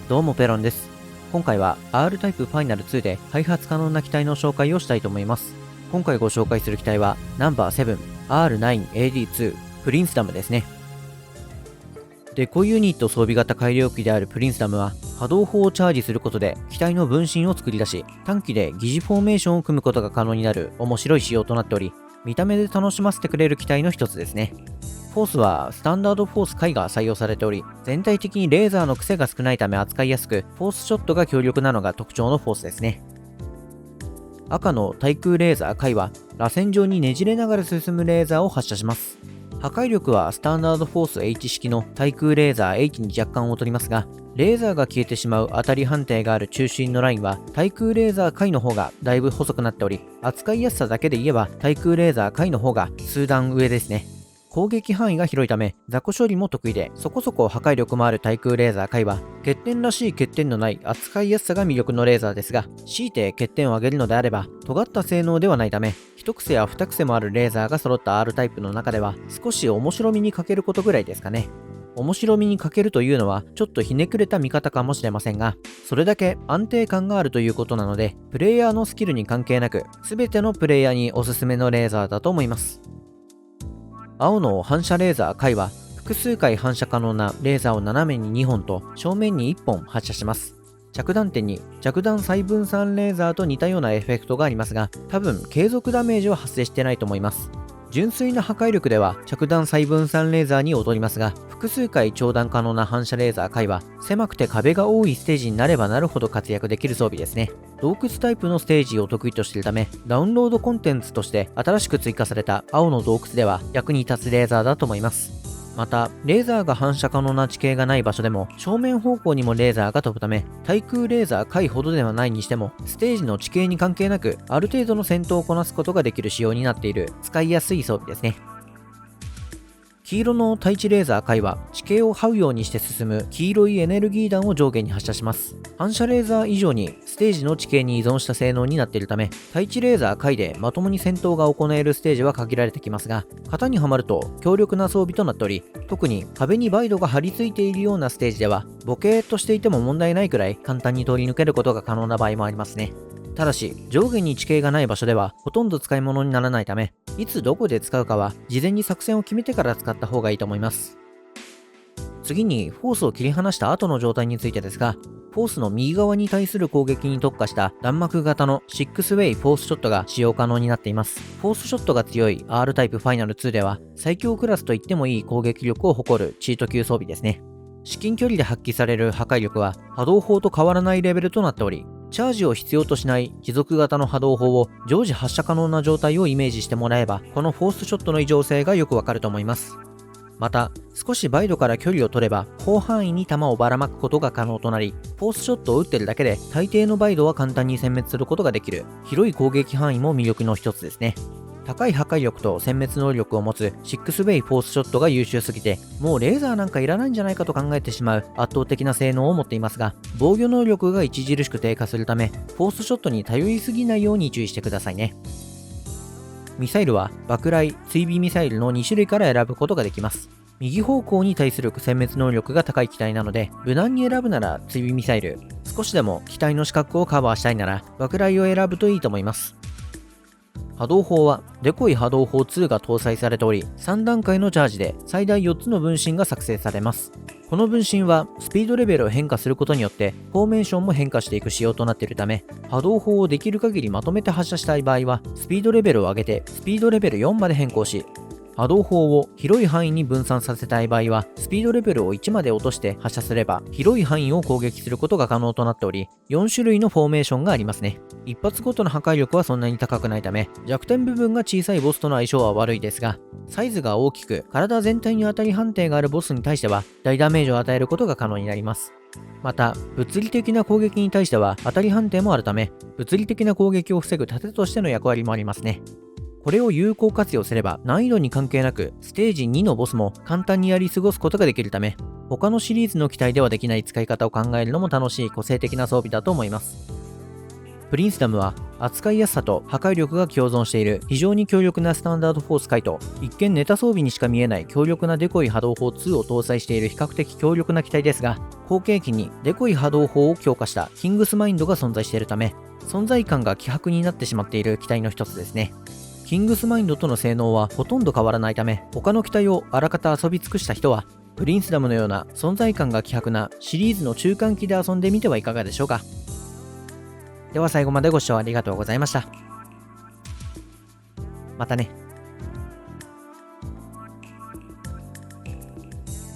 どうもペロンです。今回は R タイプファイナル2で開発可能な機体の紹介をしたいと思います。今回ご紹介する機体はナンバー 7R9AD2 プリンスダムですね。デコユニット装備型改良機であるプリンスダムは波動砲をチャージすることで機体の分身を作り出し、短期で疑似フォーメーションを組むことが可能になる面白い仕様となっており、見た目で楽しませてくれる機体の一つですね。フォースはスタンダードフォース回が採用されており、全体的にレーザーの癖が少ないため扱いやすく、フォースショットが強力なのが特徴のフォースですね。赤の対空レーザー回は螺旋状にねじれながら進むレーザーを発射します。破壊力はスタンダードフォース H 式の対空レーザー H に若干劣りますが、レーザーが消えてしまう当たり判定がある中心のラインは対空レーザー回の方がだいぶ細くなっており、扱いやすさだけで言えば対空レーザー回の方が数段上ですね。攻撃範囲が広いため雑魚処理も得意で、そこそこ破壊力もある対空レーザー回は欠点らしい欠点のない扱いやすさが魅力のレーザーですが、強いて欠点を挙げるのであれば尖った性能ではないため、一癖や二癖もあるレーザーが揃った R タイプの中では少し面白みに欠けることぐらいですかね。面白みに欠けるというのはちょっとひねくれた見方かもしれませんが、それだけ安定感があるということなので、プレイヤーのスキルに関係なく全てのプレイヤーにおすすめのレーザーだと思います。青の反射レーザー回は複数回反射可能なレーザーを斜めに2本と正面に1本発射します。着弾点に着弾再分散レーザーと似たようなエフェクトがありますが、多分継続ダメージは発生してないと思います。純粋な破壊力では着弾再分散レーザーに劣りますが、複数回長弾可能な反射レーザー回は狭くて壁が多いステージになればなるほど活躍できる装備ですね。洞窟タイプのステージを得意としているため、ダウンロードコンテンツとして新しく追加された青の洞窟では役に立つレーザーだと思います。また、レーザーが反射可能な地形がない場所でも正面方向にもレーザーが飛ぶため、対空レーザー回ほどではないにしてもステージの地形に関係なくある程度の戦闘をこなすことができる仕様になっている使いやすい装備ですね。黄色の対地レーザー回は地形を這うようにして進む黄色いエネルギー弾を上下に発射します。反射レーザー以上にステージの地形に依存した性能になっているため、対地レーザー回でまともに戦闘が行えるステージは限られてきますが、型にはまると強力な装備となっており、特に壁にバイドが張り付いているようなステージではボケーっとしていても問題ないくらい簡単に通り抜けることが可能な場合もありますね。ただし、上下に地形がない場所ではほとんど使い物にならないため、いつどこで使うかは事前に作戦を決めてから使った方がいいと思います。次にフォースを切り離した後の状態についてですが、フォースの右側に対する攻撃に特化した弾幕型の6ウェイフォースショットが使用可能になっています。フォースショットが強い R タイプファイナル2では最強クラスと言ってもいい攻撃力を誇るチート級装備ですね。至近距離で発揮される破壊力は波動砲と変わらないレベルとなっており、チャージを必要としない持続型の波動砲を常時発射可能な状態をイメージしてもらえば、このフォースショットの異常性がよくわかると思います。また、少しバイドから距離を取れば広範囲に弾をばらまくことが可能となり、フォースショットを打ってるだけで大抵のバイドは簡単に殲滅することができる広い攻撃範囲も魅力の一つですね。高い破壊力と殲滅能力を持つ6ウェイフォースショットが優秀すぎて、もうレーザーなんかいらないんじゃないかと考えてしまう圧倒的な性能を持っていますが、防御能力が著しく低下するため、フォースショットに頼りすぎないように注意してくださいね。ミサイルは爆雷、追尾ミサイルの2種類から選ぶことができます。右方向に対する殲滅能力が高い機体なので、無難に選ぶなら追尾ミサイル、少しでも機体の死角をカバーしたいなら爆雷を選ぶといいと思います。波動砲はデコイ波動砲2が搭載されており、3段階のチャージで最大4つの分身が作成されます。この分身はスピードレベルを変化することによってフォーメーションも変化していく仕様となっているため、波動砲をできる限りまとめて発射したい場合はスピードレベルを上げてスピードレベル4まで変更し、波動砲を広い範囲に分散させたい場合はスピードレベルを1まで落として発射すれば広い範囲を攻撃することが可能となっており、4種類のフォーメーションがありますね。一発ごとの破壊力はそんなに高くないため、弱点部分が小さいボスとの相性は悪いですが、サイズが大きく体全体に当たり判定があるボスに対しては大ダメージを与えることが可能になります。また、物理的な攻撃に対しては当たり判定もあるため、物理的な攻撃を防ぐ盾としての役割もありますね。これを有効活用すれば難易度に関係なくステージ2のボスも簡単にやり過ごすことができるため、他のシリーズの機体ではできない使い方を考えるのも楽しい個性的な装備だと思います。プリンスダムは扱いやすさと破壊力が共存している非常に強力なスタンダードフォース回と、一見ネタ装備にしか見えない強力なデコイ波動砲2を搭載している比較的強力な機体ですが、後継機にデコイ波動砲を強化したキングスマインドが存在しているため、存在感が希薄になってしまっている機体の一つですね。キングスマインドとの性能はほとんど変わらないため、他の機体をあらかた遊び尽くした人は、プリンスダムのような存在感が希薄なシリーズの中間機で遊んでみてはいかがでしょうか。では最後までご視聴ありがとうございました。またね。